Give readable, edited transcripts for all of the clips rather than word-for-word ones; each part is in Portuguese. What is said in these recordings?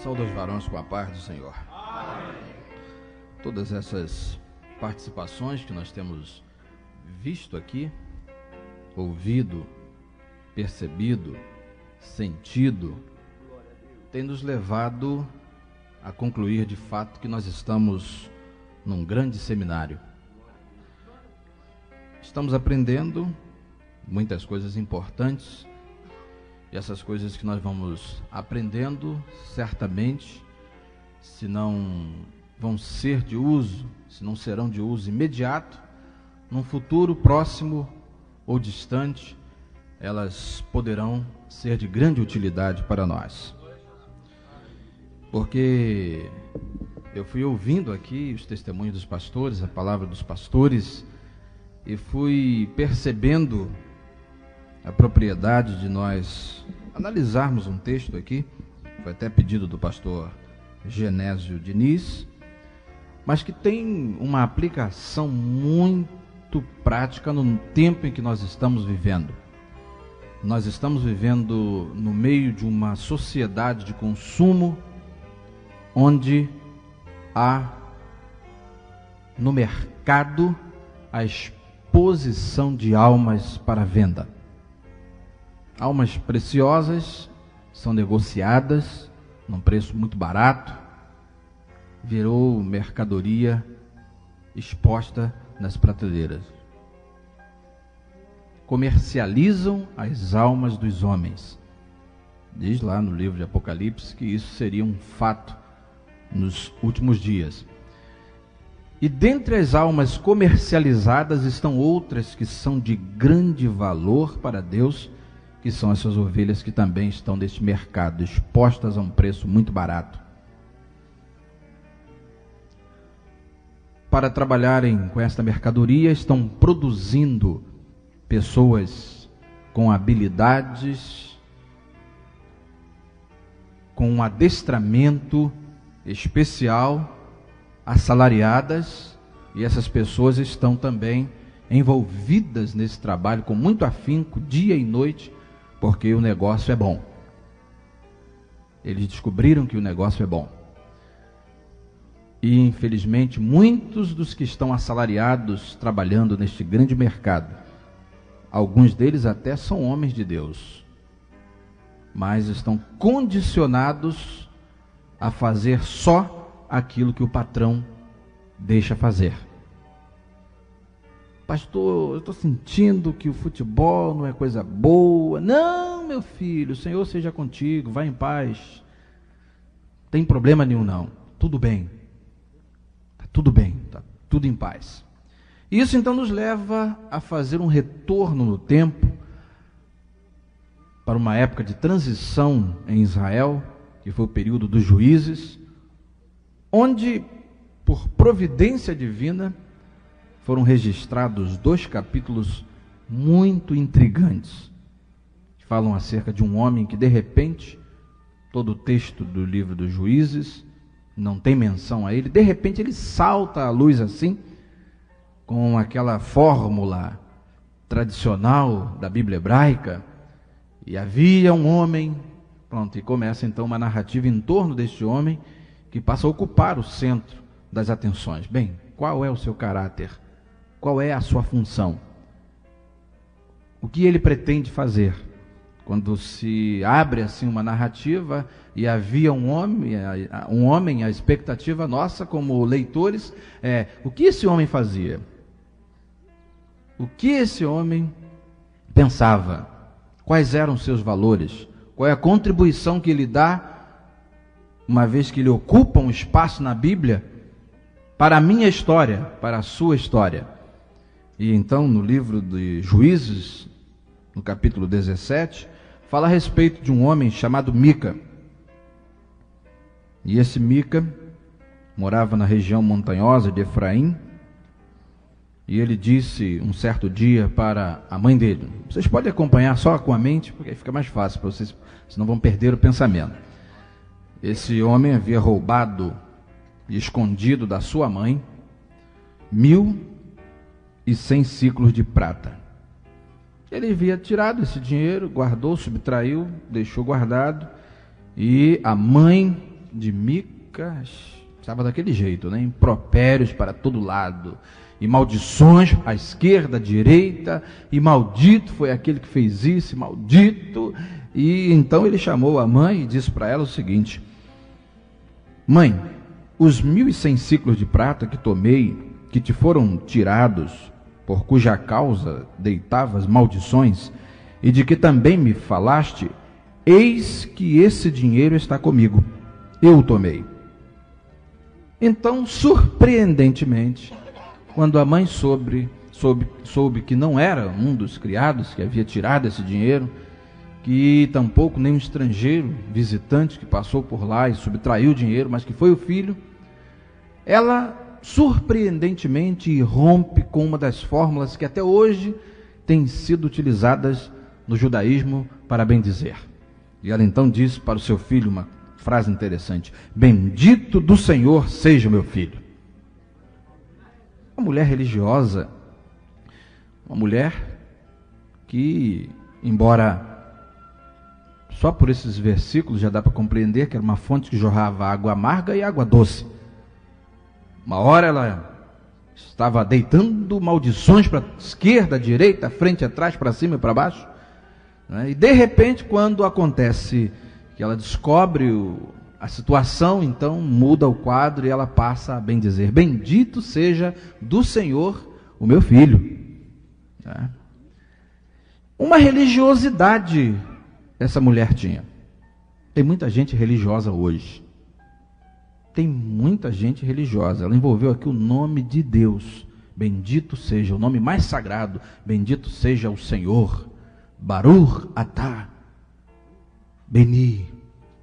Saúde aos varões com a paz do Senhor. Amém. Todas essas participações que nós temos visto aqui, ouvido, percebido, sentido, tem nos levado a concluir de fato que nós estamos num grande seminário. Estamos aprendendo muitas coisas importantes, e essas coisas que nós vamos aprendendo, certamente, se não vão ser de uso, se não serão de uso imediato, num futuro próximo ou distante, elas poderão ser de grande utilidade para nós. Porque eu fui ouvindo aqui os testemunhos dos pastores, a palavra dos pastores, e fui percebendo a propriedade de nós analisarmos um texto aqui, foi até pedido do pastor Genésio Diniz, mas que tem uma aplicação muito prática no tempo em que nós estamos vivendo. Nós estamos vivendo no meio de uma sociedade de consumo, onde há no mercado a exposição de almas para venda. Almas preciosas são negociadas num preço muito barato, virou mercadoria exposta nas prateleiras. Comercializam as almas dos homens. Diz lá no livro de Apocalipse que isso seria um fato nos últimos dias. E dentre as almas comercializadas estão outras que são de grande valor para Deus, que são essas ovelhas que também estão neste mercado, expostas a um preço muito barato. Para trabalharem com esta mercadoria, estão produzindo pessoas com habilidades, com um adestramento especial, assalariadas, e essas pessoas estão também envolvidas nesse trabalho com muito afinco, dia e noite, porque o negócio é bom. Eles descobriram que o negócio é bom. E, infelizmente, muitos dos que estão assalariados trabalhando neste grande mercado, alguns deles até são homens de Deus, mas estão condicionados a fazer só aquilo que o patrão deixa fazer. Pastor, eu estou sentindo que o futebol não é coisa boa. Não, meu filho, o Senhor seja contigo, vá em paz. Não tem problema nenhum não, tudo bem. Está tudo bem, está tudo em paz. Isso então nos leva a fazer um retorno no tempo para uma época de transição em Israel, que foi o período dos juízes, onde, por providência divina, foram registrados 2 capítulos muito intrigantes, que falam acerca de um homem que, de repente, todo o texto do livro dos Juízes não tem menção a ele, de repente ele salta à luz assim, com aquela fórmula tradicional da Bíblia hebraica, e havia um homem, pronto, e começa então uma narrativa em torno deste homem, que passa a ocupar o centro das atenções. Bem, qual é o seu caráter? Qual é a sua função? O que ele pretende fazer? Quando se abre assim uma narrativa e havia um homem, a expectativa nossa como leitores é: o que esse homem fazia? O que esse homem pensava? Quais eram os seus valores? Qual é a contribuição que ele dá, uma vez que ele ocupa um espaço na Bíblia, para a minha história, para a sua história? E então, no livro de Juízes, no capítulo 17, fala a respeito de um homem chamado Mica. E esse Mica morava na região montanhosa de Efraim, e ele disse um certo dia para a mãe dele, vocês podem acompanhar só com a mente, porque aí fica mais fácil para vocês, senão vão perder o pensamento. Esse homem havia roubado e escondido da sua mãe 1.100 ciclos de prata. Ele havia tirado esse dinheiro, guardou, subtraiu, deixou guardado, e a mãe de Micas estava daquele jeito, né? Impropérios para todo lado, e maldições à esquerda, à direita, e maldito foi aquele que fez isso, e maldito. E então ele chamou a mãe e disse para ela o seguinte: mãe, os 1.100 ciclos de prata que tomei, que te foram tirados, por cuja causa deitavas maldições, e de que também me falaste, eis que esse dinheiro está comigo, eu o tomei. Então, surpreendentemente, quando a mãe soube que não era um dos criados que havia tirado esse dinheiro, que tampouco nem um estrangeiro visitante que passou por lá e subtraiu o dinheiro, mas que foi o filho, ela surpreendentemente irrompe com uma das fórmulas que até hoje têm sido utilizadas no judaísmo para bendizer. E ela então diz para o seu filho uma frase interessante: bendito do Senhor seja o meu filho. Uma mulher religiosa, uma mulher que, embora só por esses versículos já dá para compreender que era uma fonte que jorrava água amarga e água doce. Uma hora ela estava deitando maldições para a esquerda, à direita, à frente, atrás, para cima e para baixo, né? E de repente, quando acontece que ela descobre a situação, então muda o quadro e ela passa a bendizer: bendito seja do Senhor o meu filho. Né? Uma religiosidade essa mulher tinha. Tem muita gente religiosa hoje. Tem muita gente religiosa. Ela envolveu aqui o nome de Deus. Bendito seja, o nome mais sagrado. Bendito seja o Senhor. Baruch atah Beni.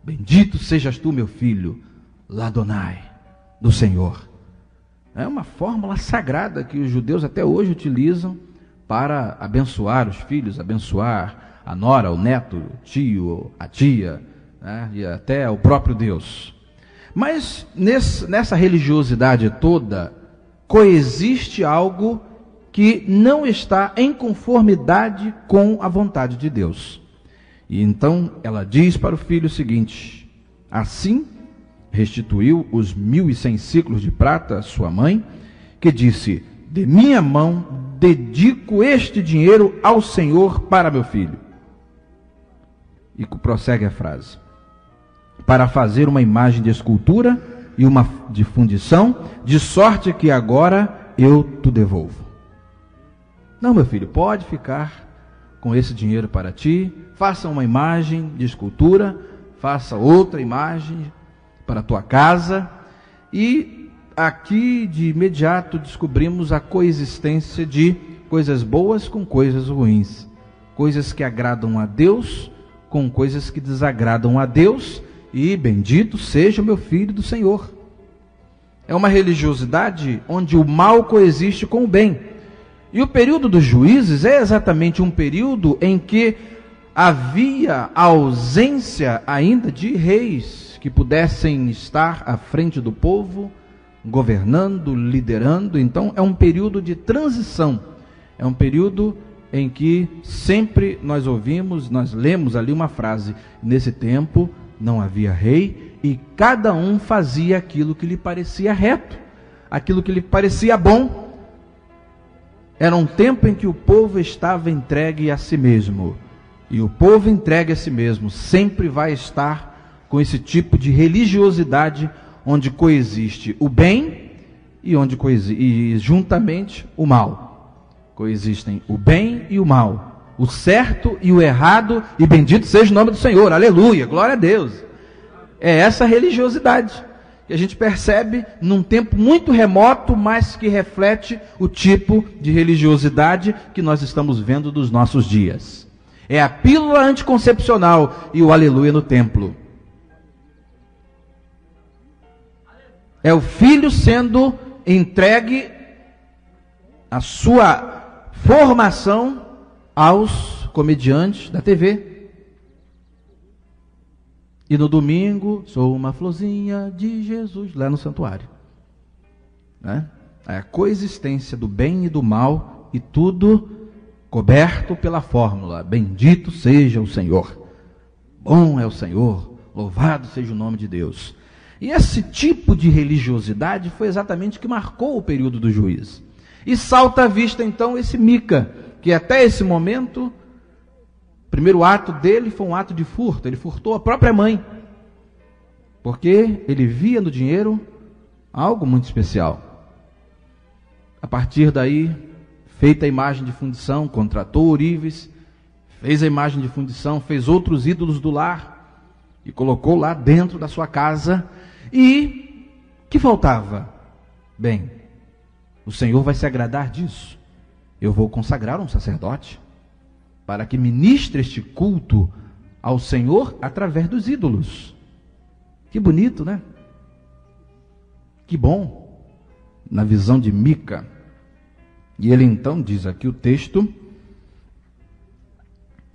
Bendito sejas tu, meu filho. Ladonai, do Senhor. É uma fórmula sagrada que os judeus até hoje utilizam para abençoar os filhos, abençoar a nora, o neto, o tio, a tia, né? E até o próprio Deus. Mas nessa religiosidade toda, coexiste algo que não está em conformidade com a vontade de Deus. E então ela diz para o filho o seguinte: assim restituiu os 1.100 ciclos de prata a sua mãe, que disse: de minha mão dedico este dinheiro ao Senhor para meu filho. E prossegue a frase: para fazer uma imagem de escultura e uma de fundição, de sorte que agora eu te devolvo. Não, meu filho, pode ficar com esse dinheiro para ti, faça uma imagem de escultura, faça outra imagem para a tua casa. E aqui de imediato descobrimos a coexistência de coisas boas com coisas ruins, coisas que agradam a Deus com coisas que desagradam a Deus, e bendito seja o meu filho do Senhor. É uma religiosidade onde o mal coexiste com o bem. E o período dos juízes é exatamente um período em que havia a ausência ainda de reis que pudessem estar à frente do povo, governando, liderando. Então é um período de transição, é um período em que sempre nós ouvimos, nós lemos ali uma frase: nesse tempo não havia rei e cada um fazia aquilo que lhe parecia reto, aquilo que lhe parecia bom. Era um tempo em que o povo estava entregue a si mesmo, e o povo entregue a si mesmo sempre vai estar com esse tipo de religiosidade onde coexiste o bem e juntamente o mal. Coexistem o bem e o mal, o certo e o errado, e bendito seja o nome do Senhor, aleluia, glória a Deus. É essa religiosidade que a gente percebe num tempo muito remoto, mas que reflete o tipo de religiosidade que nós estamos vendo dos nossos dias. É a pílula anticoncepcional e o aleluia no templo. É o filho sendo entregue a sua formação aos comediantes da TV. E no domingo, sou uma florzinha de Jesus, lá no santuário. Né? É a coexistência do bem e do mal, e tudo coberto pela fórmula: bendito seja o Senhor. Bom é o Senhor, louvado seja o nome de Deus. E esse tipo de religiosidade foi exatamente o que marcou o período do juízo. E salta à vista então esse Mica, que até esse momento, o primeiro ato dele foi um ato de furto. Ele furtou a própria mãe, porque ele via no dinheiro algo muito especial. A partir daí, feita a imagem de fundição, contratou ourives, fez a imagem de fundição, fez outros ídolos do lar e colocou lá dentro da sua casa. E que faltava? Bem, o Senhor vai se agradar disso. Eu vou consagrar um sacerdote para que ministre este culto ao Senhor através dos ídolos. Que bonito, né? Que bom, na visão de Mica. E ele então diz aqui o texto: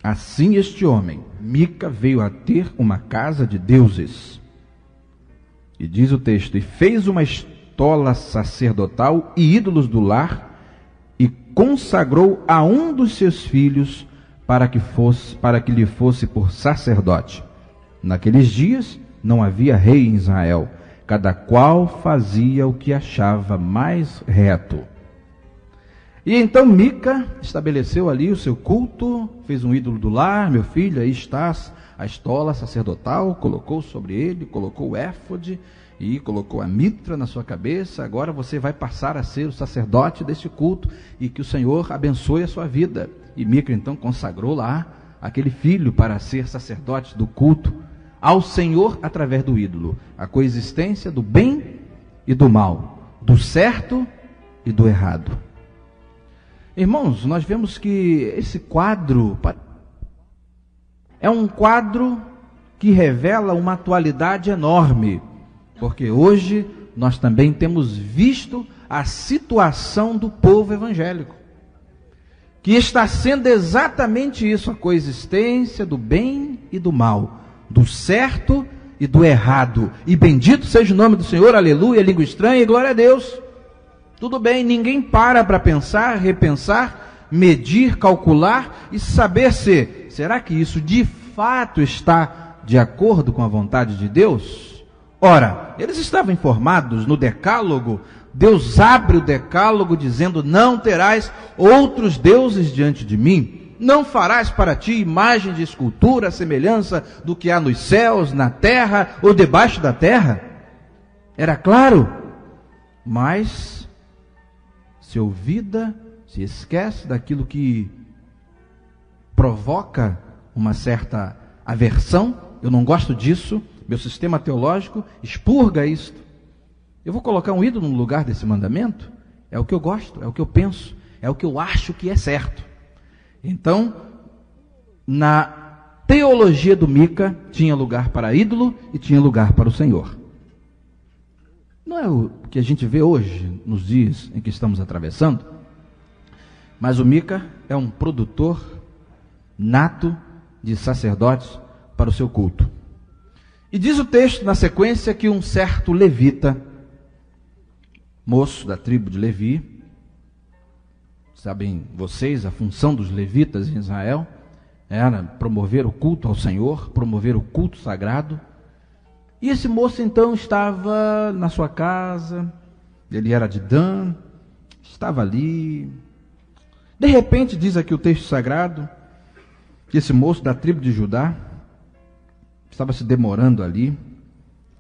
assim este homem, Mica, veio a ter uma casa de deuses. E diz o texto: e fez uma estola sacerdotal e ídolos do lar, e consagrou a um dos seus filhos para que lhe fosse por sacerdote. Naqueles dias não havia rei em Israel, cada qual fazia o que achava mais reto. E então Mica estabeleceu ali o seu culto, fez um ídolo do lar. Meu filho, aí está a estola sacerdotal, colocou sobre ele, colocou o éfode e colocou a mitra na sua cabeça. Agora você vai passar a ser o sacerdote deste culto e que o Senhor abençoe a sua vida. E Mica então consagrou lá aquele filho para ser sacerdote do culto ao Senhor através do ídolo. A coexistência do bem e do mal, do certo e do errado. Irmãos, nós vemos que esse quadro é um quadro que revela uma atualidade enorme, porque hoje nós também temos visto a situação do povo evangélico, que está sendo exatamente isso, a coexistência do bem e do mal, do certo e do errado. E bendito seja o nome do Senhor, aleluia, língua estranha e glória a Deus. Tudo bem, ninguém para pensar, repensar, medir, calcular e saber será que isso de fato está de acordo com a vontade de Deus? Ora, eles estavam informados no decálogo. Deus abre o decálogo dizendo: não terás outros deuses diante de mim, não farás para ti imagem de escultura, semelhança do que há nos céus, na terra ou debaixo da terra. Era claro, mas se ouvida, se esquece daquilo que provoca uma certa aversão. Eu não gosto disso, meu sistema teológico expurga isto. Eu vou colocar um ídolo no lugar desse mandamento? É o que eu gosto, é o que eu penso, é o que eu acho que é certo. Então, na teologia do Mica, tinha lugar para ídolo e tinha lugar para o Senhor. Não é o que a gente vê hoje, nos dias em que estamos atravessando, mas o Mica é um produtor nato de sacerdotes para o seu culto. E diz o texto na sequência que um certo levita, moço da tribo de Levi, sabem vocês, a função dos levitas em Israel era promover o culto ao Senhor, promover o culto sagrado. E esse moço então estava na sua casa, ele era de Dan, estava ali. De repente, diz aqui o texto sagrado, que esse moço da tribo de Judá estava se demorando ali,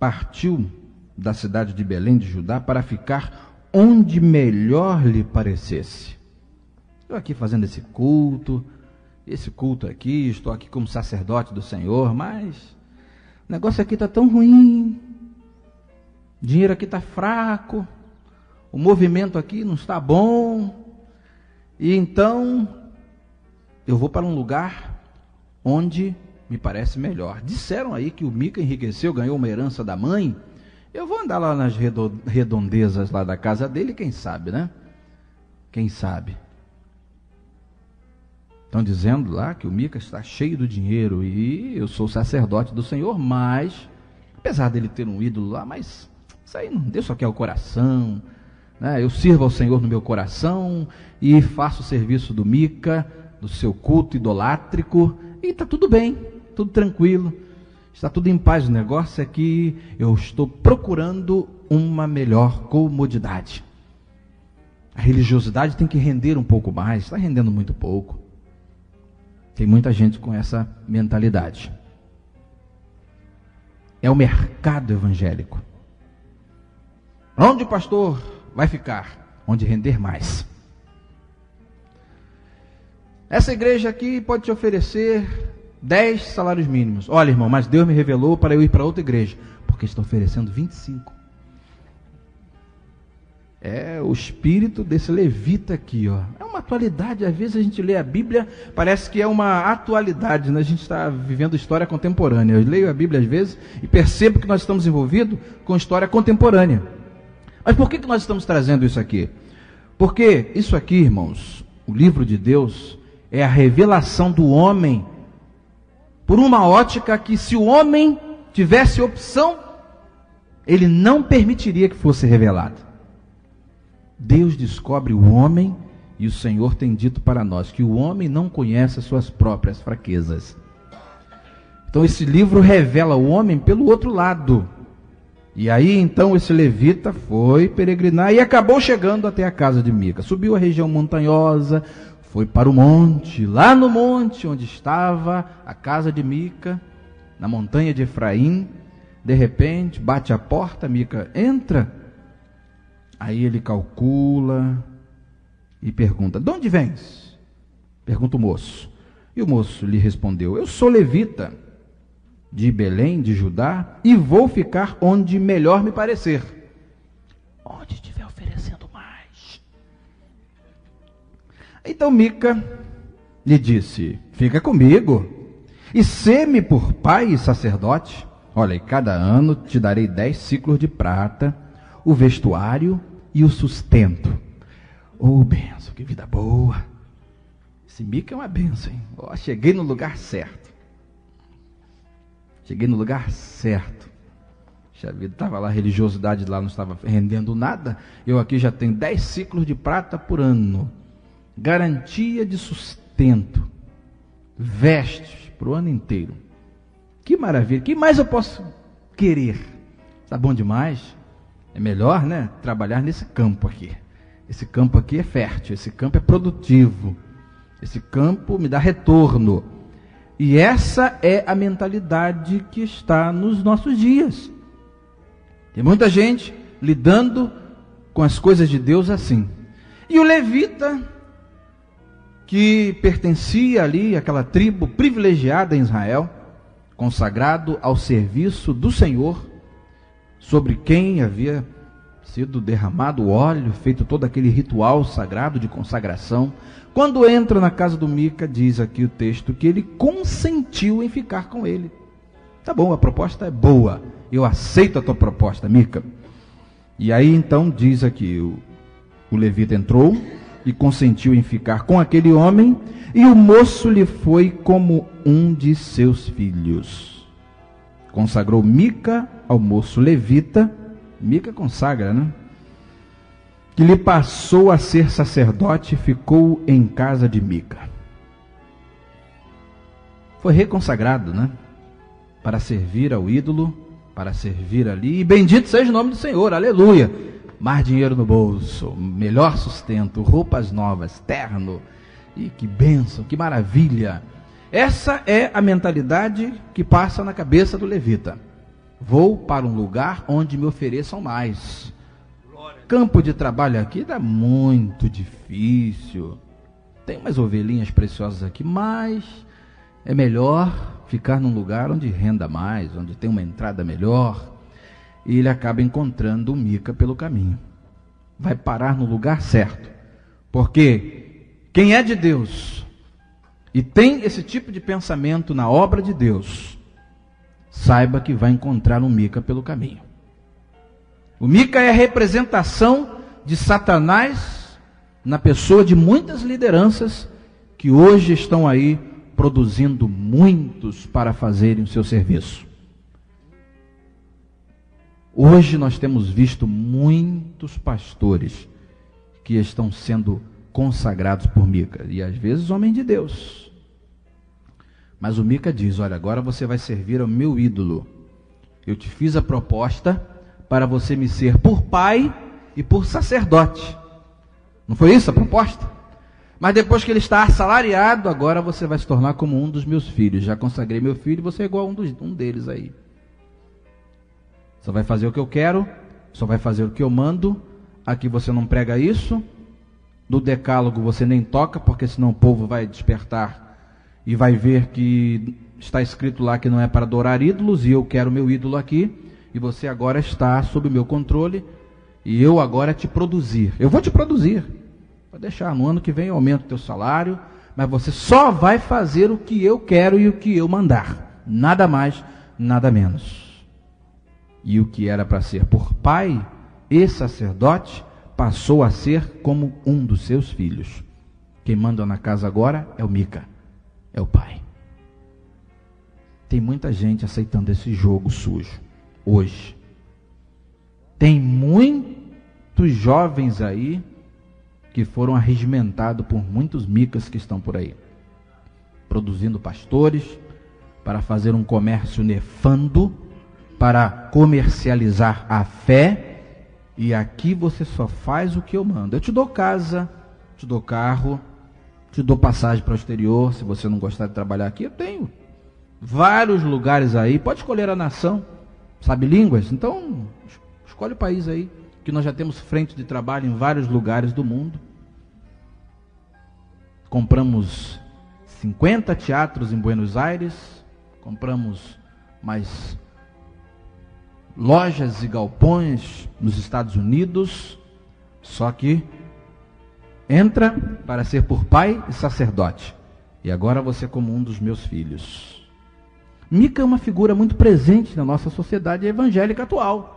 partiu da cidade de Belém de Judá para ficar onde melhor lhe parecesse. Estou aqui fazendo esse culto aqui, estou aqui como sacerdote do Senhor, mas o negócio aqui está tão ruim, o dinheiro aqui está fraco, o movimento aqui não está bom, e então eu vou para um lugar onde me parece melhor. Disseram aí que o Mica enriqueceu, ganhou uma herança da mãe. Eu vou andar lá nas redondezas lá da casa dele, quem sabe, né? Quem sabe? Estão dizendo lá que o Mica está cheio do dinheiro e eu sou sacerdote do Senhor, mas, apesar dele ter um ídolo lá, mas isso aí não, Deus só quer o coração, né? Eu sirvo ao Senhor no meu coração e faço o serviço do Mica, do seu culto idolátrico, e está tudo bem, tudo tranquilo. Está tudo em paz, o negócio é que eu estou procurando uma melhor comodidade. A religiosidade tem que render um pouco mais, está rendendo muito pouco. Tem muita gente com essa mentalidade. É o mercado evangélico. Onde o pastor vai ficar? Onde render mais. Essa igreja aqui pode te oferecer 10 salários mínimos. Olha, irmão, mas Deus me revelou para eu ir para outra igreja, porque está oferecendo 25. É o espírito desse levita aqui, ó. É uma atualidade. Às vezes a gente lê a Bíblia, parece que é uma atualidade, né? A gente está vivendo história contemporânea. Eu leio a Bíblia às vezes e percebo que nós estamos envolvidos com história contemporânea. Mas por que nós estamos trazendo isso aqui? Porque isso aqui, irmãos, o livro de Deus é a revelação do homem por uma ótica que, se o homem tivesse opção, ele não permitiria que fosse revelado. Deus descobre o homem e o Senhor tem dito para nós que o homem não conhece as suas próprias fraquezas. Então esse livro revela o homem pelo outro lado. E aí então esse levita foi peregrinar e acabou chegando até a casa de Mica. Subiu a região montanhosa, foi para o monte, lá no monte onde estava a casa de Mica, na montanha de Efraim. De repente bate a porta, Mica entra. Aí ele calcula e pergunta: de onde vens? Pergunta o moço. E o moço lhe respondeu: eu sou levita, de Belém, de Judá, e vou ficar onde melhor me parecer. Onde estiver oferecendo mais. Então Mica lhe disse: fica comigo, e sê-me por pai e sacerdote. Olha, e cada ano te darei 10 ciclos de prata, o vestuário e o sustento. Oh, benção, que vida boa. Esse Mica é uma benção, hein? Oh, cheguei no lugar certo. Cheguei no lugar certo. Puxa vida, estava lá, a religiosidade lá não estava rendendo nada. Eu aqui já tenho 10 ciclos de prata por ano. Garantia de sustento. Vestes para o ano inteiro. Que maravilha. O que mais eu posso querer? Está bom demais? É melhor, né, trabalhar nesse campo aqui. Esse campo aqui é fértil, esse campo é produtivo. Esse campo me dá retorno. E essa é a mentalidade que está nos nossos dias. Tem muita gente lidando com as coisas de Deus assim. E o levita, que pertencia ali àquela tribo privilegiada em Israel, consagrado ao serviço do Senhor, sobre quem havia sido derramado o óleo, feito todo aquele ritual sagrado de consagração. Quando entra na casa do Mica, diz aqui o texto que ele consentiu em ficar com ele. Tá bom, a proposta é boa, eu aceito a tua proposta, Mica. E aí então diz aqui, o levita entrou e consentiu em ficar com aquele homem, e o moço lhe foi como um de seus filhos. Consagrou Mica ao moço levita. Mica consagra, né? Que lhe passou a ser sacerdote e ficou em casa de Mica. Foi reconsagrado, né? Para servir ao ídolo, para servir ali. E bendito seja o nome do Senhor, aleluia. Mais dinheiro no bolso, melhor sustento, roupas novas, terno. E que bênção, que maravilha. Essa é a mentalidade que passa na cabeça do levita. Vou para um lugar onde me ofereçam mais. Campo de trabalho aqui dá muito difícil. Tem umas ovelhinhas preciosas aqui, mas é melhor ficar num lugar onde renda mais, onde tem uma entrada melhor. E ele acaba encontrando o Mica pelo caminho. Vai parar no lugar certo. Porque quem é de Deus e tem esse tipo de pensamento na obra de Deus, saiba que vai encontrar um Mica pelo caminho. O Mica é a representação de Satanás na pessoa de muitas lideranças que hoje estão aí produzindo muitos para fazerem o seu serviço. Hoje nós temos visto muitos pastores que estão sendo consagrados por Mica, e às vezes homem de Deus. Mas o Mica diz: olha, agora você vai servir ao meu ídolo. Eu te fiz a proposta para você me ser por pai e por sacerdote. Não foi isso a proposta? Mas depois que ele está assalariado, agora você vai se tornar como um dos meus filhos. Já consagrei meu filho, você é igual a um deles aí. Só vai fazer o que eu quero, só vai fazer o que eu mando. Aqui você não prega isso. Do decálogo você nem toca, porque senão o povo vai despertar e vai ver que está escrito lá que não é para adorar ídolos, e eu quero meu ídolo aqui, e você agora está sob o meu controle, e eu agora te produzir. Eu vou te produzir. Pode deixar, no ano que vem eu aumento o teu salário, mas você só vai fazer o que eu quero e o que eu mandar. Nada mais, nada menos. E o que era para ser por pai e sacerdote, passou a ser como um dos seus filhos. Quem manda na casa agora é o Mica, é o pai. Tem muita gente aceitando esse jogo sujo hoje. Tem muitos jovens aí que foram arregimentados por muitos Micas que estão por aí, produzindo pastores para fazer um comércio nefando, para comercializar a fé. E aqui você só faz o que eu mando. Eu te dou casa, te dou carro, te dou passagem para o exterior. Se você não gostar de trabalhar aqui, eu tenho vários lugares aí. Pode escolher a nação. Sabe línguas? Então, escolhe o país aí, que nós já temos frente de trabalho em vários lugares do mundo. Compramos 50 teatros em Buenos Aires. Compramos mais lojas e galpões nos Estados Unidos. Só que entra para ser por pai e sacerdote. E agora você como um dos meus filhos. Mica é uma figura muito presente na nossa sociedade evangélica atual.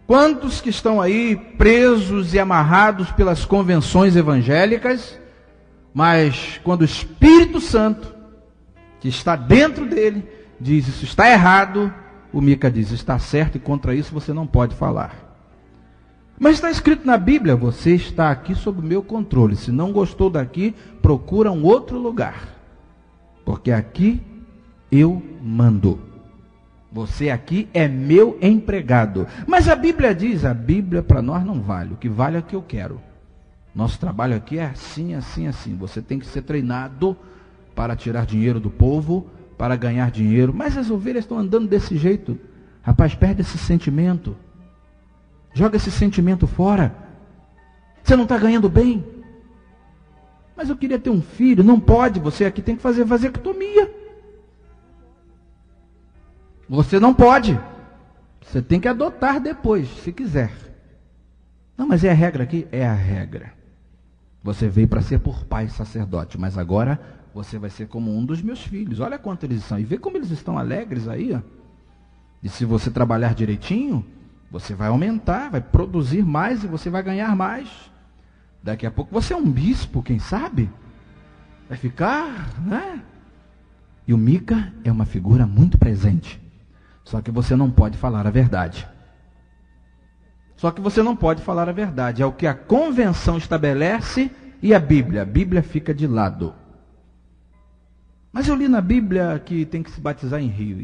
Quantos que estão aí presos e amarrados pelas convenções evangélicas, mas quando o Espírito Santo, que está dentro dele, diz isso está errado, o Mica diz está certo, e contra isso você não pode falar. Mas está escrito na Bíblia: você está aqui sob o meu controle. Se não gostou daqui, procura um outro lugar, porque aqui eu mando. Você aqui é meu empregado. Mas a Bíblia diz, a Bíblia para nós não vale. O que vale é o que eu quero. Nosso trabalho aqui é assim, assim, assim. Você tem que ser treinado para tirar dinheiro do povo, para ganhar dinheiro. Mas as ovelhas estão andando desse jeito. Rapaz, perde esse sentimento. Joga esse sentimento fora. Você não está ganhando bem. Mas eu queria ter um filho. Não pode. Você aqui tem que fazer vasectomia. Você não pode. Você tem que adotar depois, se quiser. Não, mas é a regra aqui? É a regra. Você veio para ser por pai sacerdote, mas agora você vai ser como um dos meus filhos. Olha quanto eles são. E vê como eles estão alegres aí. Ó. E se você trabalhar direitinho, você vai aumentar, vai produzir mais e você vai ganhar mais. Daqui a pouco você é um bispo, quem sabe? Vai ficar, né? E o Mica é uma figura muito presente. Só que você não pode falar a verdade. Só que você não pode falar a verdade. É o que a convenção estabelece e a Bíblia fica de lado. Mas eu li na Bíblia que tem que se batizar em rio.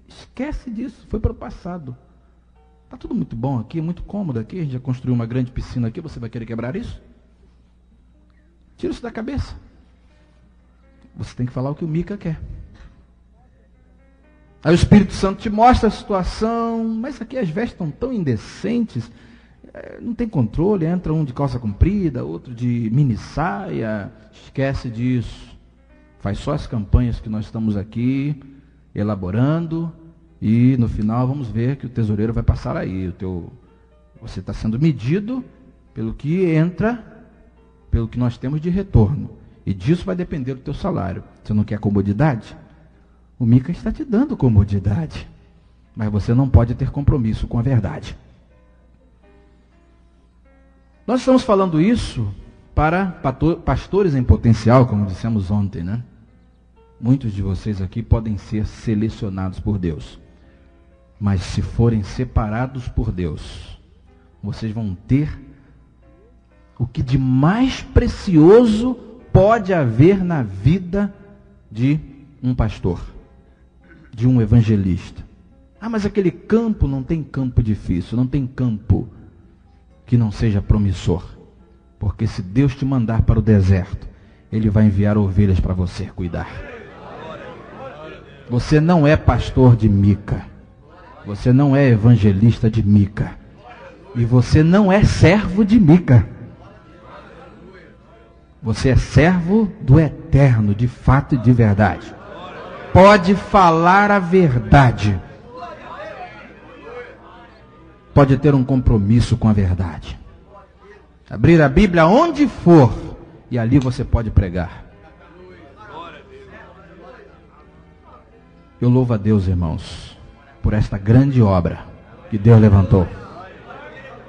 Esquece disso, foi para o passado. Está tudo muito bom aqui, muito cômodo aqui. A gente já construiu uma grande piscina aqui, você vai querer quebrar isso? Tira isso da cabeça. Você tem que falar o que o Mica quer. Aí o Espírito Santo te mostra a situação, mas aqui as vestes estão tão indecentes, não tem controle, entra um de calça comprida, outro de mini saia, esquece disso. Faz só as campanhas que nós estamos aqui elaborando, e no final vamos ver que o tesoureiro vai passar aí. Você está sendo medido pelo que entra, pelo que nós temos de retorno, e disso vai depender do teu salário. Você não quer comodidade? O Mica está te dando comodidade, mas você não pode ter compromisso com a verdade. Nós estamos falando isso para pastores em potencial, como dissemos ontem, né? Muitos de vocês aqui podem ser selecionados por Deus, mas se forem separados por Deus, vocês vão ter o que de mais precioso pode haver na vida de um pastor, de um evangelista. Ah, mas aquele campo não tem campo difícil, não tem campo que não seja promissor. Porque se Deus te mandar para o deserto, Ele vai enviar ovelhas para você cuidar. Você não é pastor de Mica. Você não é evangelista de Mica. E você não é servo de Mica. Você é servo do Eterno, de fato e de verdade. Pode falar a verdade. Pode ter um compromisso com a verdade. Abrir a Bíblia onde for, e ali você pode pregar. Eu louvo a Deus, irmãos, por esta grande obra que Deus levantou.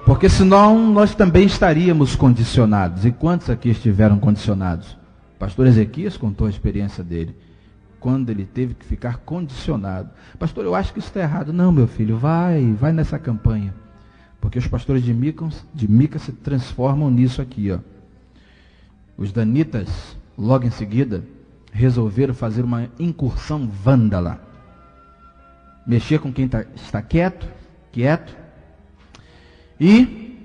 Porque senão nós também estaríamos condicionados. E quantos aqui estiveram condicionados? O pastor Ezequias contou a experiência dele, quando ele teve que ficar condicionado. Pastor, eu acho que isso está errado. Não, meu filho, vai nessa campanha. Porque os pastores de Mica se transformam nisso aqui, ó. Os danitas, logo em seguida, resolveram fazer uma incursão vândala. Mexer com quem está quieto, e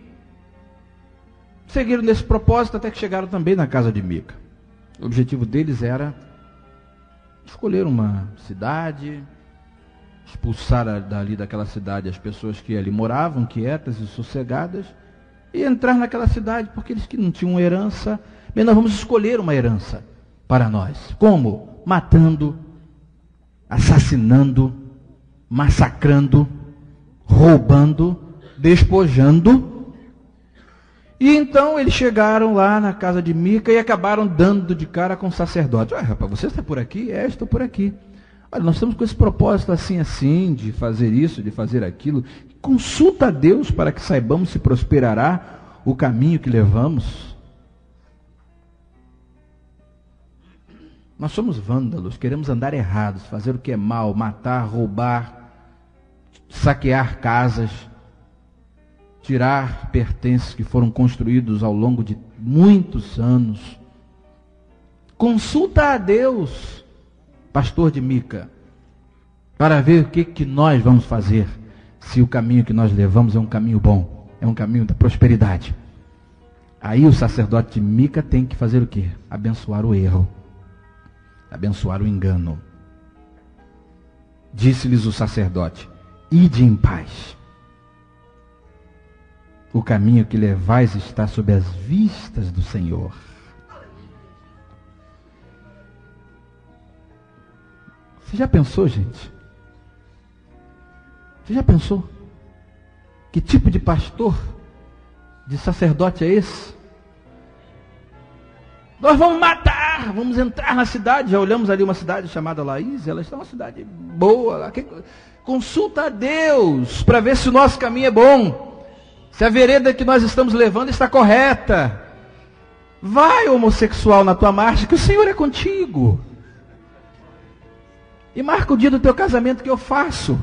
seguiram nesse propósito até que chegaram também na casa de Mica. O objetivo deles era escolher uma cidade, expulsar dali daquela cidade as pessoas que ali moravam, quietas e sossegadas, e entrar naquela cidade, porque eles que não tinham herança, bem, nós vamos escolher uma herança para nós. Como? Matando, assassinando, massacrando, roubando, despojando. E então eles chegaram lá na casa de Mica e acabaram dando de cara com o sacerdote. Olha, rapaz, você está por aqui? É, estou por aqui. Olha, nós estamos com esse propósito assim, de fazer isso, de fazer aquilo. Consulta a Deus para que saibamos se prosperará o caminho que levamos. Nós somos vândalos, queremos andar errados, fazer o que é mal, matar, roubar, saquear casas, tirar pertences que foram construídos ao longo de muitos anos. Consulta a Deus, pastor de Mica, para ver o que nós vamos fazer, se o caminho que nós levamos é um caminho bom, é um caminho da prosperidade. Aí o sacerdote de Mica tem que fazer o quê? Abençoar o erro, abençoar o engano. Disse-lhes o sacerdote: ide em paz. O caminho que levais está sob as vistas do Senhor. Você já pensou, gente? Você já pensou? Que tipo de pastor, de sacerdote é esse? Nós vamos matar, vamos entrar na cidade. Já olhamos ali uma cidade chamada Laís, ela está uma cidade boa. Consulta a Deus para ver se o nosso caminho é bom. Se a vereda que nós estamos levando está correta. Vai, homossexual, na tua marcha, que o Senhor é contigo. E marca o dia do teu casamento que eu faço.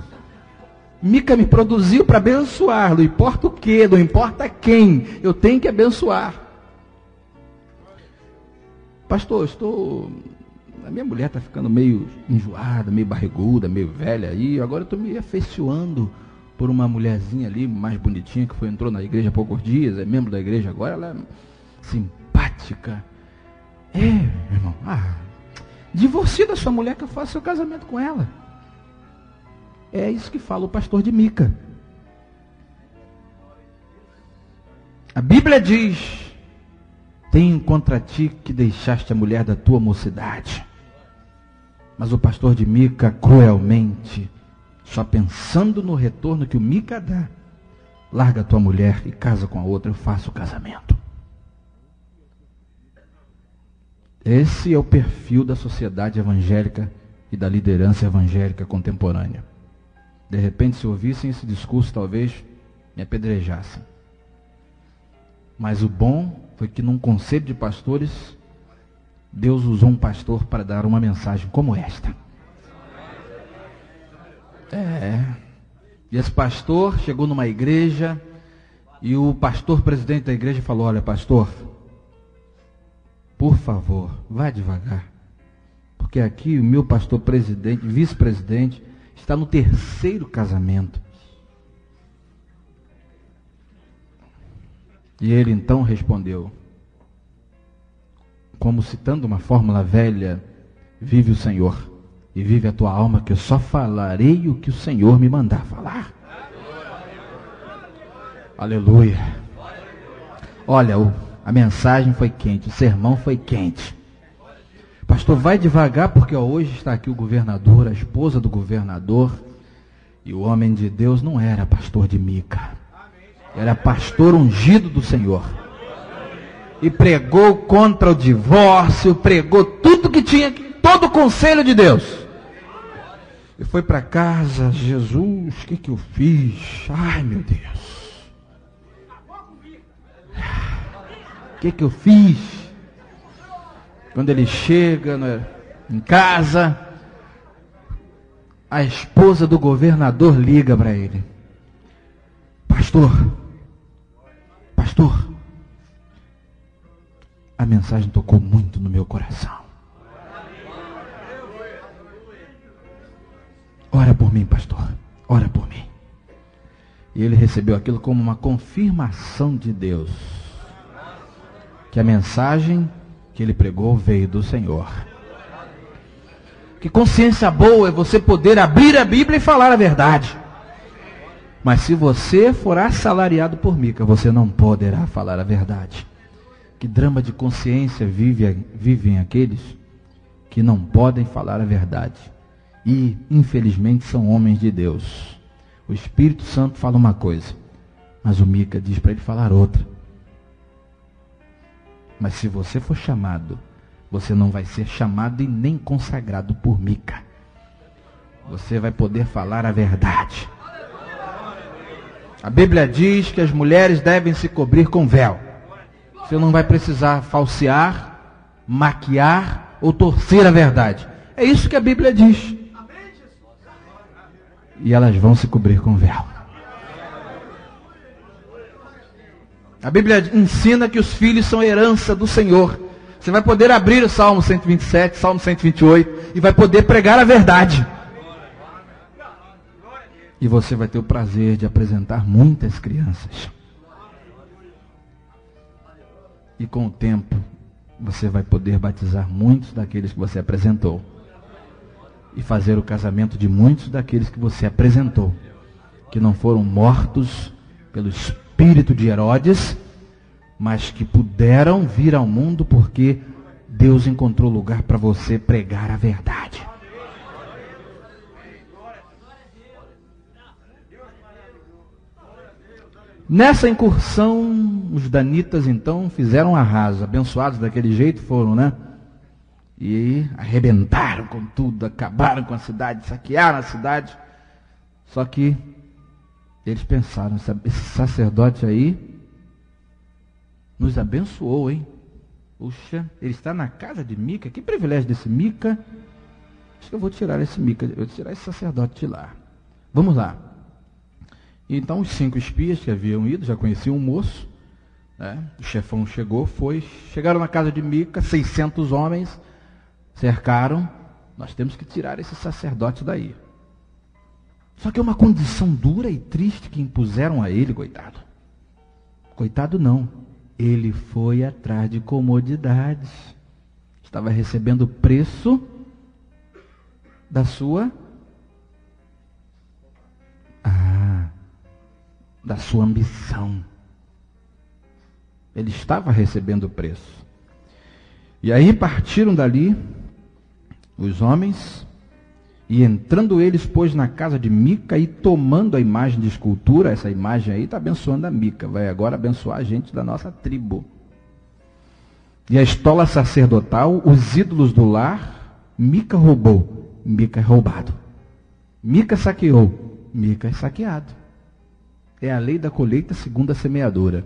Mica me produziu para abençoar. Não importa o que, não importa quem, eu tenho que abençoar. Pastor, a minha mulher está ficando meio enjoada, meio barriguda, meio velha aí. Agora eu estou me afeiçoando por uma mulherzinha ali, mais bonitinha, que entrou na igreja há poucos dias, é membro da igreja agora, ela é simpática. Meu irmão, divorcie da sua mulher que eu faço seu casamento com ela. É isso que fala o pastor de Mica. A Bíblia diz: tenho contra ti que deixaste a mulher da tua mocidade. Mas o pastor de Mica, cruelmente, só pensando no retorno que o Mica dá, larga a tua mulher e casa com a outra, eu faço o casamento. Esse é o perfil da sociedade evangélica e da liderança evangélica contemporânea. De repente, se ouvissem esse discurso, talvez me apedrejassem. Mas o bom foi que num conselho de pastores, Deus usou um pastor para dar uma mensagem como esta. E esse pastor chegou numa igreja e o pastor presidente da igreja falou: olha, pastor, por favor, vá devagar, Porque aqui o meu pastor presidente, vice-presidente, está no 3º casamento. E ele então respondeu, como citando uma fórmula velha: vive o Senhor e vive a tua alma, que eu só falarei o que o Senhor me mandar falar. Aleluia. Olha, a mensagem foi quente, o sermão foi quente. Pastor, vai devagar, porque hoje está aqui o governador, a esposa do governador, e o homem de Deus não era pastor de Mica, era pastor ungido do Senhor. E pregou contra o divórcio, pregou tudo que tinha, todo o conselho de Deus. E foi para casa: Jesus, o que eu fiz? Ai, meu Deus. O que eu fiz? Quando ele chega em casa, a esposa do governador liga para ele: pastor, a mensagem tocou muito no meu coração. Ora por mim, pastor, ora por mim. E ele recebeu aquilo como uma confirmação de Deus, que a mensagem que ele pregou veio do Senhor. Que consciência boa é você poder abrir a Bíblia e falar a verdade. Mas se você for assalariado por Mica, você não poderá falar a verdade. Que drama de consciência vivem aqueles que não podem falar a verdade. E, infelizmente, são homens de Deus. O Espírito Santo fala uma coisa, mas o Mica diz para ele falar outra. Mas se você for chamado, você não vai ser chamado e nem consagrado por Mica. Você vai poder falar a verdade. A Bíblia diz que as mulheres devem se cobrir com véu. Você não vai precisar falsear, maquiar ou torcer a verdade. É isso que a Bíblia diz. E elas vão se cobrir com véu. A Bíblia ensina que os filhos são herança do Senhor. Você vai poder abrir o Salmo 127, Salmo 128 e vai poder pregar a verdade. E você vai ter o prazer de apresentar muitas crianças. E com o tempo, você vai poder batizar muitos daqueles que você apresentou. E fazer o casamento de muitos daqueles que você apresentou, que não foram mortos pelo espírito de Herodes, mas que puderam vir ao mundo porque Deus encontrou lugar para você pregar a verdade. Nessa incursão, os danitas então fizeram arraso, abençoados daquele jeito foram, né? E arrebentaram com tudo, acabaram com a cidade, saquearam a cidade. Só que eles pensaram: esse sacerdote aí nos abençoou, hein? Puxa, ele está na casa de Mica, que privilégio desse Mica. Acho que eu vou tirar esse Mica, eu vou tirar esse sacerdote de lá. Vamos lá. Então os 5 espias que haviam ido, já conheciam o moço, né? O chefão chegou, chegaram na casa de Mica, 600 homens, cercaram. Nós temos que tirar esse sacerdote daí. Só que é uma condição dura e triste que impuseram a ele, coitado. Coitado não, ele foi atrás de comodidades. Estava recebendo o preço da sua ambição. Ele estava recebendo o preço. E aí partiram dali os homens, e entrando eles, pôs na casa de Mica, e tomando a imagem de escultura, essa imagem aí está abençoando a Mica, vai agora abençoar a gente da nossa tribo. E a estola sacerdotal, os ídolos do lar, Mica roubou, Mica é roubado. Mica saqueou, Mica é saqueado. É a lei da colheita segundo a semeadura.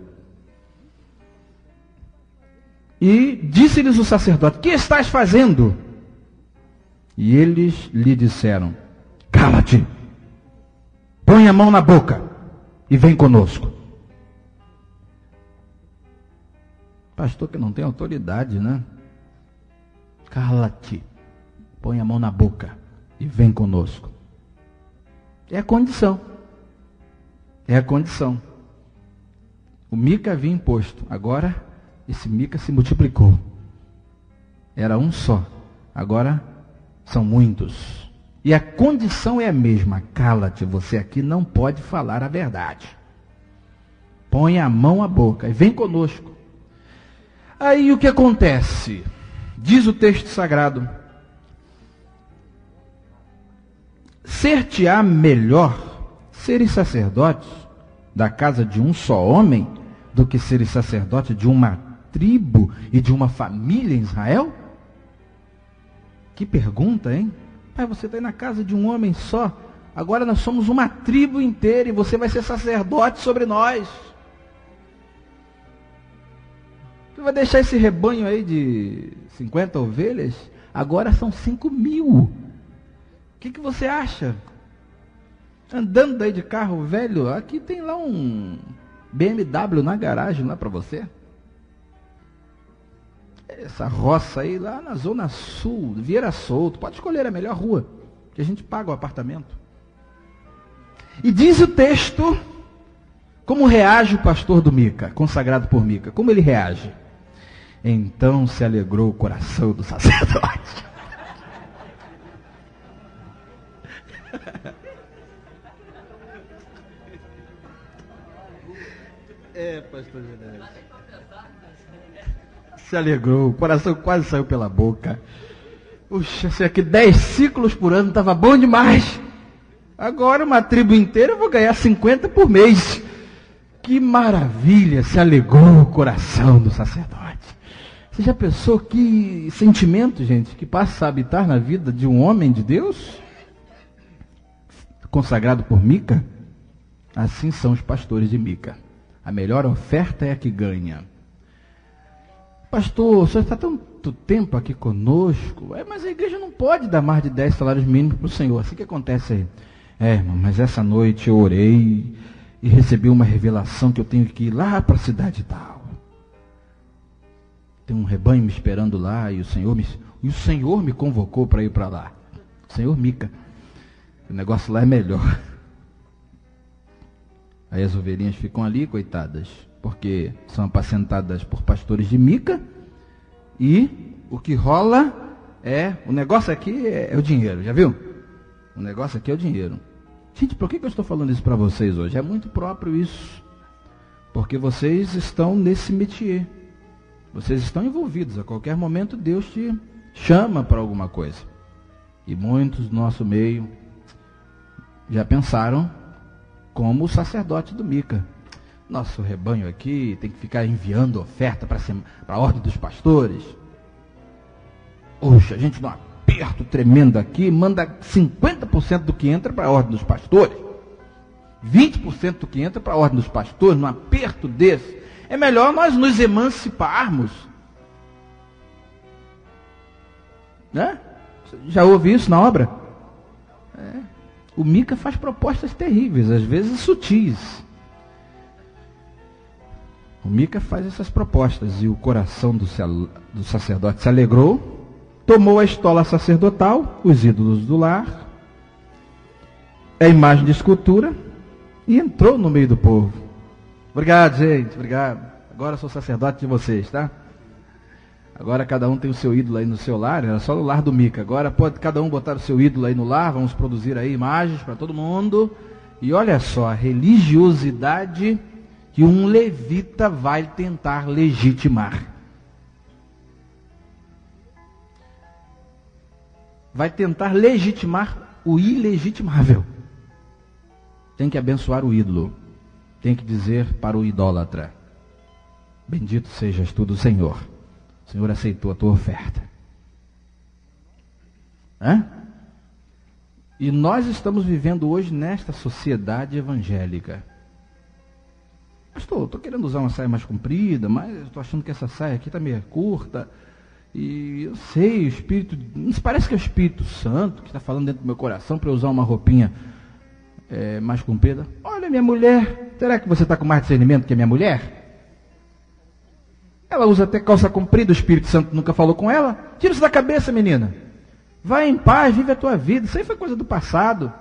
E disse-lhes o sacerdote: que estás fazendo? E eles lhe disseram: cala-te, põe a mão na boca e vem conosco. Pastor que não tem autoridade, né? Cala-te, põe a mão na boca e vem conosco. É a condição. É a condição. O Mica havia imposto, agora esse Mica se multiplicou. Era um só, agora são muitos. E a condição é a mesma: cala-te, você aqui não pode falar a verdade. Põe a mão à boca e vem conosco. Aí o que acontece? Diz o texto sagrado: ser-te-á melhor seres sacerdotes da casa de um só homem do que seres sacerdote de uma tribo e de uma família em Israel? Que pergunta, hein? Pai, você está aí na casa de um homem só, agora nós somos uma tribo inteira e você vai ser sacerdote sobre nós. Você vai deixar esse rebanho aí de 50 ovelhas? Agora são 5.000. O que você acha? Andando aí de carro velho, aqui tem lá um BMW na garagem lá para você. Essa roça aí lá na Zona Sul, Vieira Solto, pode escolher a melhor rua, que a gente paga o apartamento. E diz o texto, como reage o pastor do Mica, consagrado por Mica, como ele reage? Então se alegrou o coração do sacerdote. Pastor Genésio. Se alegrou, o coração quase saiu pela boca. Puxa, se aqui 10 ciclos por ano estava bom demais. Agora uma tribo inteira eu vou ganhar 50 por mês. Que maravilha, se alegrou o coração do sacerdote. Você já pensou que sentimento, gente, que passa a habitar na vida de um homem de Deus? Consagrado por Mica? Assim são os pastores de Mica. A melhor oferta é a que ganha. Pastor, o senhor está tanto tempo aqui conosco, mas a igreja não pode dar mais de 10 salários mínimos para o senhor. Assim que acontece aí. Irmão, mas essa noite eu orei e recebi uma revelação que eu tenho que ir lá para a cidade tal. Tem um rebanho me esperando lá e o Senhor me convocou para ir para lá. O Senhor Mica. O negócio lá é melhor. Aí as ovelhinhas ficam ali, coitadas, porque são apacentadas por pastores de Mica, e o que rola o negócio aqui é o dinheiro, já viu? O negócio aqui é o dinheiro. Gente, por que eu estou falando isso para vocês hoje? É muito próprio isso, porque vocês estão nesse métier, vocês estão envolvidos, a qualquer momento Deus te chama para alguma coisa, e muitos do nosso meio já pensaram como o sacerdote do Mica. Nosso rebanho aqui tem que ficar enviando oferta para a ordem dos pastores. Poxa, a gente dá um aperto tremendo aqui, manda 50% do que entra para a ordem dos pastores. 20% do que entra para a ordem dos pastores, num aperto desse. É melhor nós nos emanciparmos. Né? Já ouvi isso na obra? O Mica faz propostas terríveis, às vezes sutis. O Mica faz essas propostas e o coração do sacerdote se alegrou, tomou a estola sacerdotal, os ídolos do lar, a imagem de escultura e entrou no meio do povo. Obrigado, gente, obrigado. Agora eu sou sacerdote de vocês, tá? Agora cada um tem o seu ídolo aí no seu lar, era só no lar do Mica. Agora pode cada um botar o seu ídolo aí no lar, vamos produzir aí imagens para todo mundo. E olha só, a religiosidade que um levita vai tentar legitimar. Vai tentar legitimar o ilegitimável. Tem que abençoar o ídolo. Tem que dizer para o idólatra: bendito sejas tu do Senhor. O Senhor aceitou a tua oferta. E nós estamos vivendo hoje nesta sociedade evangélica. Pastor, estou querendo usar uma saia mais comprida, mas estou achando que essa saia aqui está meio curta. E eu sei, o Espírito... Parece que é o Espírito Santo que está falando dentro do meu coração para eu usar uma roupinha mais comprida. Olha, minha mulher, será que você está com mais discernimento que a minha mulher? Ela usa até calça comprida, o Espírito Santo nunca falou com ela. Tira isso da cabeça, menina. Vai em paz, vive a tua vida. Isso aí foi coisa do passado.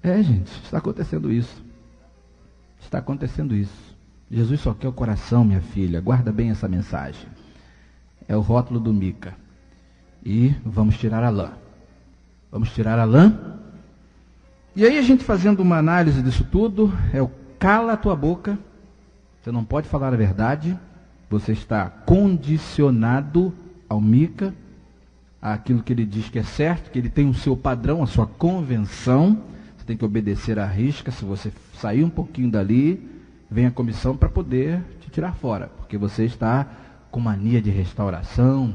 Gente, está acontecendo isso. Está acontecendo isso. Jesus só quer o coração, minha filha. Guarda bem essa mensagem. É o rótulo do Mica. E vamos tirar a lã. Vamos tirar a lã. E aí a gente fazendo uma análise disso tudo, é o cala a tua boca. Você não pode falar a verdade. Você está condicionado ao Mica, àquilo que ele diz que é certo, que ele tem o seu padrão, a sua convenção. Você tem que obedecer à risca. Se você sair um pouquinho dali, vem a comissão para poder te tirar fora, porque você está com mania de restauração.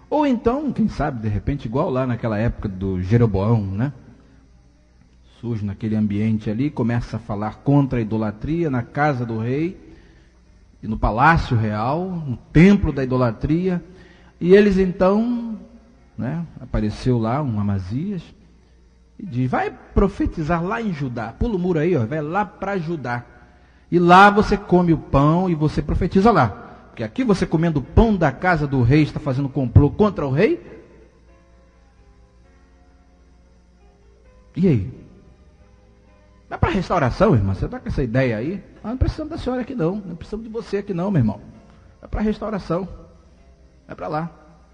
Ou então, quem sabe, de repente, igual lá naquela época do Jeroboão, né? Surge naquele ambiente ali, começa a falar contra a idolatria na casa do rei, e no palácio real, no templo da idolatria. E eles então, né, apareceu lá um Amazias, e diz, vai profetizar lá em Judá, pula o muro aí, ó, vai lá para Judá. E lá você come o pão e você profetiza lá. Porque aqui você comendo o pão da casa do rei, está fazendo complô contra o rei? E aí? Vai para restauração, irmã? Você está com essa ideia aí? Não precisamos da senhora aqui não. Não precisamos de você aqui não, meu irmão. Vai para restauração. Vai para lá.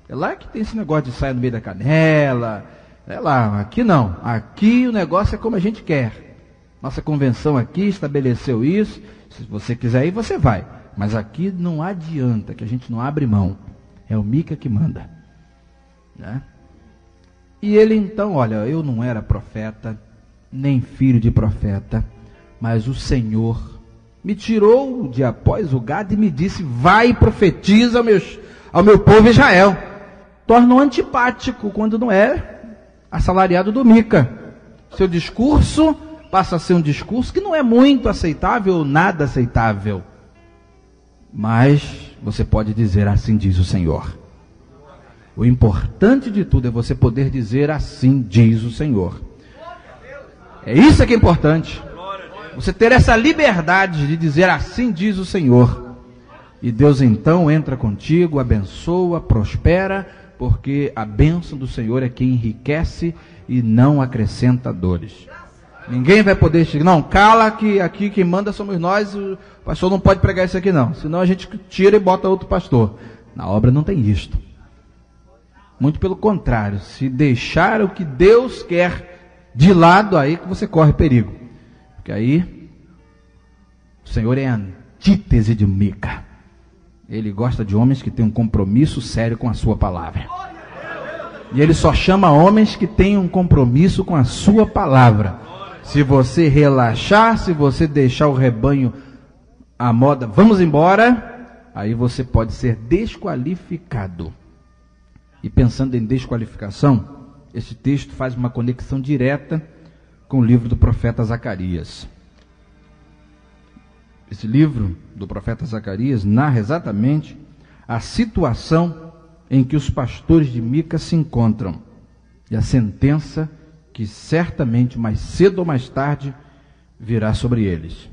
É lá que tem esse negócio de sair no meio da canela. É lá. Aqui não. Aqui o negócio é como a gente quer. Nossa convenção aqui estabeleceu isso. Se você quiser ir, você vai. Mas aqui não adianta, que a gente não abre mão. É o Mica que manda. Né? E ele então, olha, eu não era profeta, nem filho de profeta, mas o Senhor me tirou de após o gado e me disse, vai e profetiza ao meu povo Israel. Torna-o antipático quando não é assalariado do Mica. Seu discurso passa a ser um discurso que não é muito aceitável ou nada aceitável. Mas você pode dizer, assim diz o Senhor. O importante de tudo é você poder dizer, assim diz o Senhor. É isso que é importante. Você ter essa liberdade de dizer, assim diz o Senhor. E Deus então entra contigo, abençoa, prospera, porque a bênção do Senhor é que enriquece e não acrescenta dores. Ninguém vai poder chegar, não, cala que aqui quem manda somos nós, o pastor não pode pregar isso aqui não, senão a gente tira e bota outro pastor. Na obra não tem isto. Muito pelo contrário, se deixar o que Deus quer de lado, aí que você corre perigo. Porque aí, o Senhor é a antítese de Mica. Ele gosta de homens que têm um compromisso sério com a sua palavra. E ele só chama homens que têm um compromisso com a sua palavra. Se você relaxar, se você deixar o rebanho à moda, vamos embora, aí você pode ser desqualificado. E pensando em desqualificação, esse texto faz uma conexão direta com o livro do profeta Zacarias. Esse livro do profeta Zacarias narra exatamente a situação em que os pastores de Mica se encontram e a sentença que certamente mais cedo ou mais tarde virá sobre eles.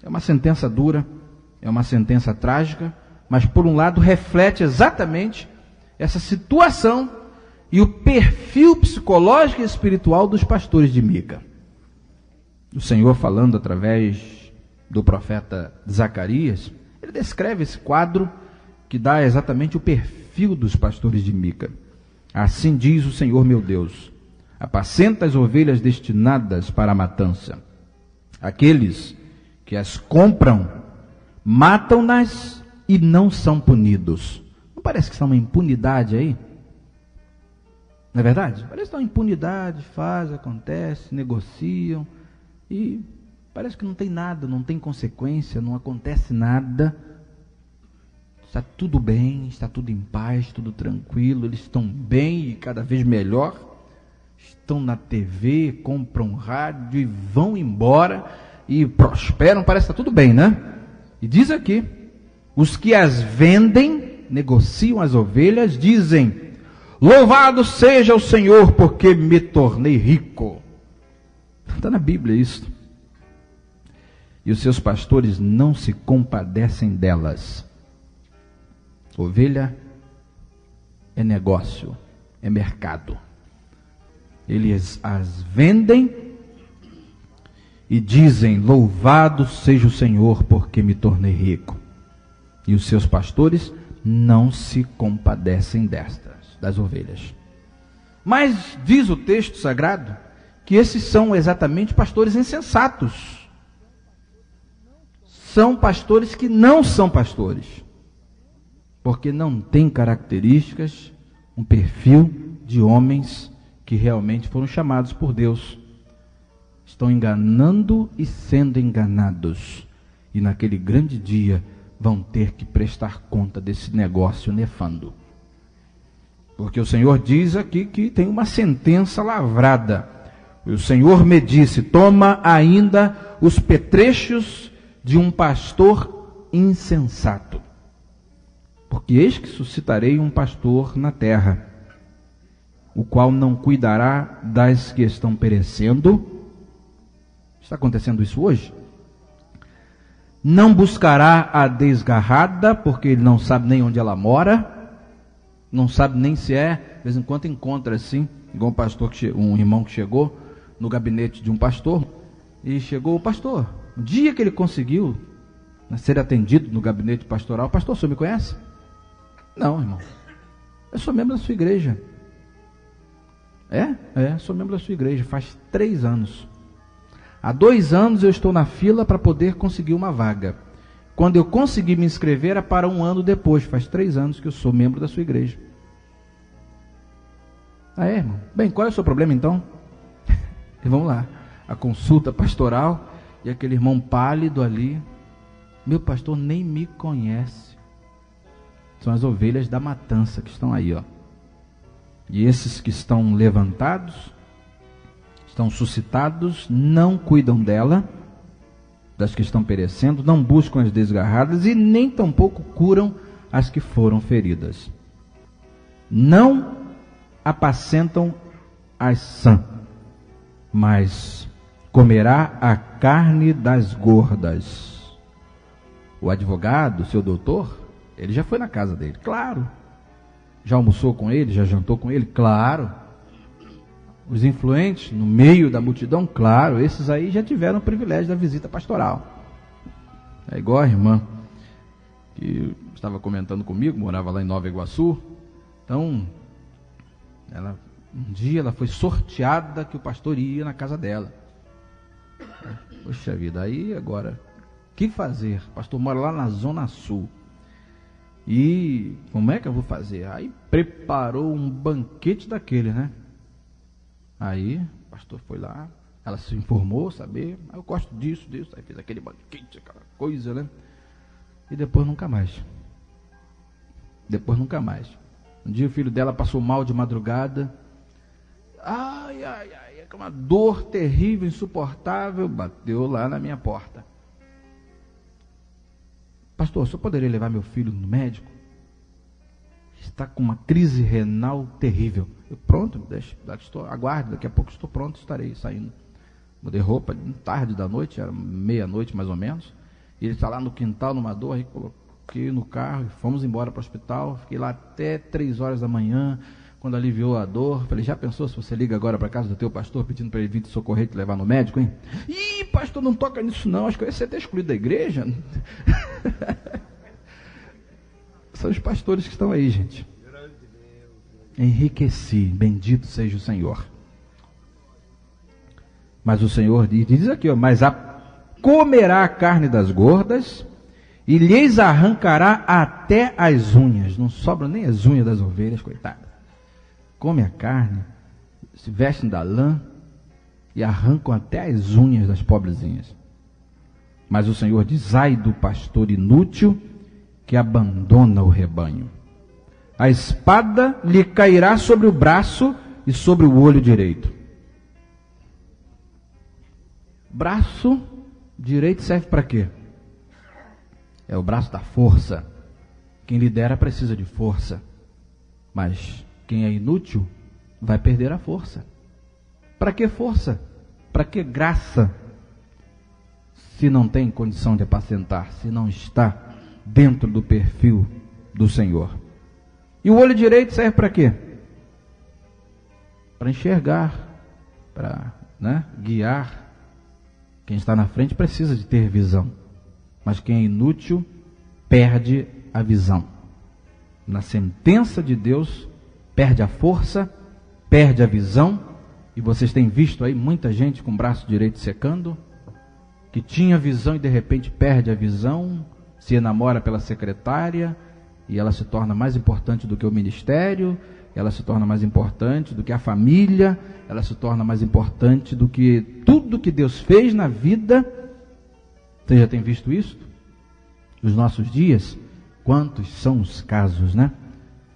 É uma sentença dura, é uma sentença trágica, mas por um lado reflete exatamente essa situação e o perfil psicológico e espiritual dos pastores de Mica. O Senhor, falando através do profeta Zacarias, ele descreve esse quadro que dá exatamente o perfil dos pastores de Mica. Assim diz o Senhor meu Deus: apacenta as ovelhas destinadas para a matança. Aqueles que as compram, matam-nas e não são punidos. Não parece que está uma impunidade aí? Não é verdade? Parece que está uma impunidade, acontece, negociam, e parece que não tem nada, não tem consequência, não acontece nada. Está tudo bem, está tudo em paz, tudo tranquilo, eles estão bem e cada vez melhor. Estão na TV, compram rádio e vão embora e prosperam, parece que está tudo bem, né? E diz aqui, os que as vendem, negociam as ovelhas, dizem: louvado seja o Senhor, porque me tornei rico. Está na Bíblia isso. E os seus pastores não se compadecem delas. Ovelha é negócio, é mercado. Eles as vendem e dizem: louvado seja o Senhor, porque me tornei rico. E os seus pastores não se compadecem das ovelhas. Mas diz o texto sagrado que esses são exatamente pastores insensatos. São pastores que não são pastores, porque não têm características, um perfil de homens que realmente foram chamados por Deus. Estão enganando e sendo enganados, e naquele grande dia vão ter que prestar conta desse negócio nefando. Porque o Senhor diz aqui que tem uma sentença lavrada. O Senhor me disse: toma ainda os petrechos de um pastor insensato, porque eis que suscitarei um pastor na terra, o qual não cuidará das que estão perecendo. Está acontecendo isso hoje? Não buscará a desgarrada, porque ele não sabe nem onde ela mora, não sabe nem se é, de vez em quando encontra assim, igual um irmão que chegou no gabinete de um pastor, e chegou o pastor. No dia que ele conseguiu ser atendido no gabinete pastoral: pastor, o senhor me conhece? Não, irmão, eu sou membro da sua igreja. Sou membro da sua igreja, faz 3 anos. Há 2 anos eu estou na fila para poder conseguir uma vaga. Quando eu consegui me inscrever era para 1 ano depois. Faz 3 anos que eu sou membro da sua igreja. Irmão? Bem, qual é o seu problema então? E vamos lá. A consulta pastoral, e aquele irmão pálido ali: meu pastor nem me conhece. São as ovelhas da matança que estão aí, ó. E esses que estão levantados, estão suscitados, não cuidam dela, das que estão perecendo, não buscam as desgarradas e nem tampouco curam as que foram feridas. Não apacentam as sãs, mas comerá a carne das gordas. O advogado, seu doutor, ele já foi na casa dele, claro. Já almoçou com ele, já jantou com ele, claro. Os influentes no meio da multidão, claro, esses aí já tiveram o privilégio da visita pastoral. É igual a irmã que estava comentando comigo, morava lá em Nova Iguaçu. Então, um dia ela foi sorteada que o pastor ia na casa dela. Poxa vida, aí agora, o que fazer? O pastor mora lá na Zona Sul. E como é que eu vou fazer? Aí preparou um banquete daquele, né? Aí o pastor foi lá, ela se informou, saber, eu gosto disso, aí fez aquele banquete, aquela coisa, né? E depois nunca mais. Um dia o filho dela passou mal de madrugada. Ai, uma dor terrível, insuportável, bateu lá na minha porta. Pastor, o senhor poderia levar meu filho no médico? Está com uma crise renal terrível. Eu, pronto, aguarde, daqui a pouco estou pronto, estarei saindo. Mudei roupa, tarde da noite, era 00:30 mais ou menos. E ele está lá no quintal, numa dor, aí coloquei no carro e fomos embora para o hospital. Fiquei lá até 3 horas da manhã, quando aliviou a dor. Falei: já pensou se você liga agora para casa do teu pastor pedindo para ele vir te socorrer e te levar no médico, hein? Ih, pastor, não toca nisso não, acho que eu ia ser até excluído da igreja. São os pastores que estão aí, gente. Enriqueci, bendito seja o Senhor. Mas o Senhor diz aqui, ó: mas comerá a carne das gordas e lhes arrancará até as unhas. Não sobram nem as unhas das ovelhas, coitada. Come a carne, se vestem da lã e arrancam até as unhas das pobrezinhas. Mas o Senhor diz: ai do pastor inútil que abandona o rebanho. A espada lhe cairá sobre o braço e sobre o olho direito. Braço direito serve para quê? É o braço da força. Quem lidera precisa de força. Mas quem é inútil vai perder a força. Para que força? Para que graça? Se não tem condição de apacentar, se não está dentro do perfil do Senhor. E o olho direito serve para quê? Para enxergar, para guiar. Quem está na frente precisa de ter visão. Mas quem é inútil perde a visão. Na sentença de Deus, perde a força, perde a visão. E vocês têm visto aí muita gente com o braço direito secando, que tinha visão e de repente perde a visão, se enamora pela secretária, e ela se torna mais importante do que o ministério, ela se torna mais importante do que a família, ela se torna mais importante do que tudo que Deus fez na vida. Você já tem visto isso? Nos nossos dias, quantos são os casos, né?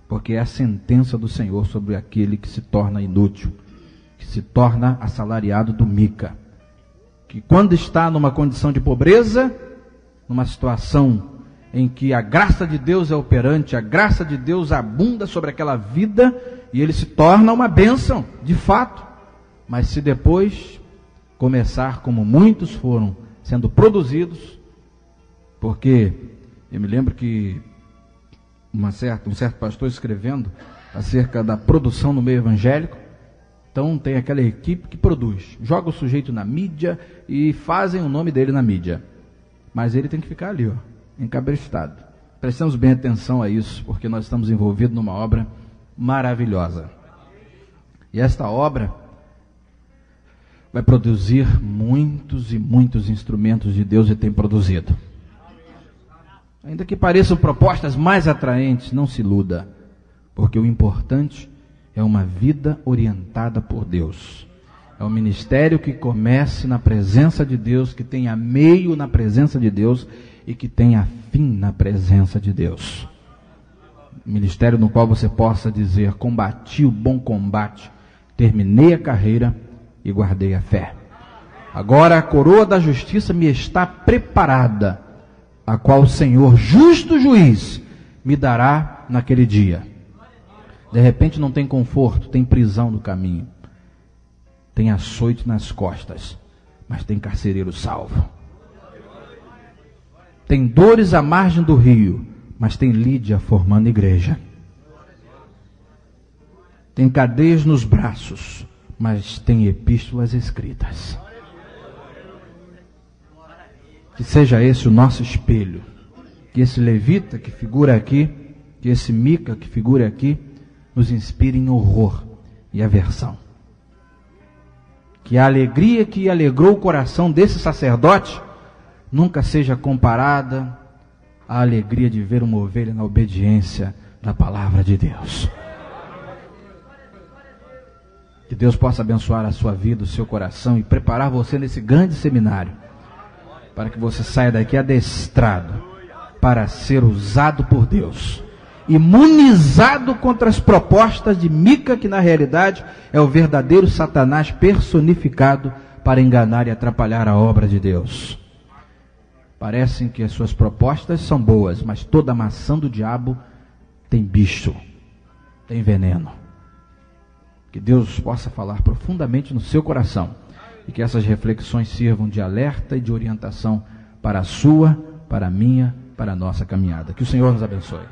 Porque é a sentença do Senhor sobre aquele que se torna inútil, que se torna assalariado do Mica, que quando está numa condição de pobreza, numa situação em que a graça de Deus é operante, a graça de Deus abunda sobre aquela vida, e ele se torna uma bênção, de fato. Mas se depois começar como muitos foram sendo produzidos, porque eu me lembro que um certo pastor escrevendo acerca da produção no meio evangélico, então tem aquela equipe que produz, joga o sujeito na mídia e fazem o nome dele na mídia, mas ele tem que ficar ali, encabrestado. Prestamos bem atenção a isso, porque nós estamos envolvidos numa obra maravilhosa. E esta obra vai produzir muitos e muitos instrumentos de Deus, e tem produzido. Ainda que pareçam propostas mais atraentes, não se iluda, porque o importante é uma vida orientada por Deus. É um ministério que comece na presença de Deus, que tenha meio na presença de Deus e que tenha fim na presença de Deus. Ministério no qual você possa dizer: combati o bom combate, terminei a carreira e guardei a fé. Agora a coroa da justiça me está preparada, a qual o Senhor, justo juiz, me dará naquele dia. De repente não tem conforto, tem prisão no caminho, tem açoite nas costas, mas tem carcereiro salvo. Tem dores à margem do rio, mas tem Lídia formando igreja. Tem cadeias nos braços, mas tem epístolas escritas. Que seja esse o nosso espelho, que esse levita que figura aqui, que esse Mica que figura aqui, nos inspire em horror e aversão. Que a alegria que alegrou o coração desse sacerdote nunca seja comparada à alegria de ver uma ovelha na obediência da palavra de Deus. Que Deus possa abençoar a sua vida, o seu coração, e preparar você nesse grande seminário, para que você saia daqui adestrado para ser usado por Deus, imunizado contra as propostas de Mica, que na realidade é o verdadeiro Satanás personificado para enganar e atrapalhar a obra de Deus. Parecem que as suas propostas são boas, mas toda maçã do diabo tem bicho, tem veneno. Que Deus possa falar profundamente no seu coração, e que essas reflexões sirvam de alerta e de orientação para a sua, para a minha, para a nossa caminhada. Que o Senhor nos abençoe.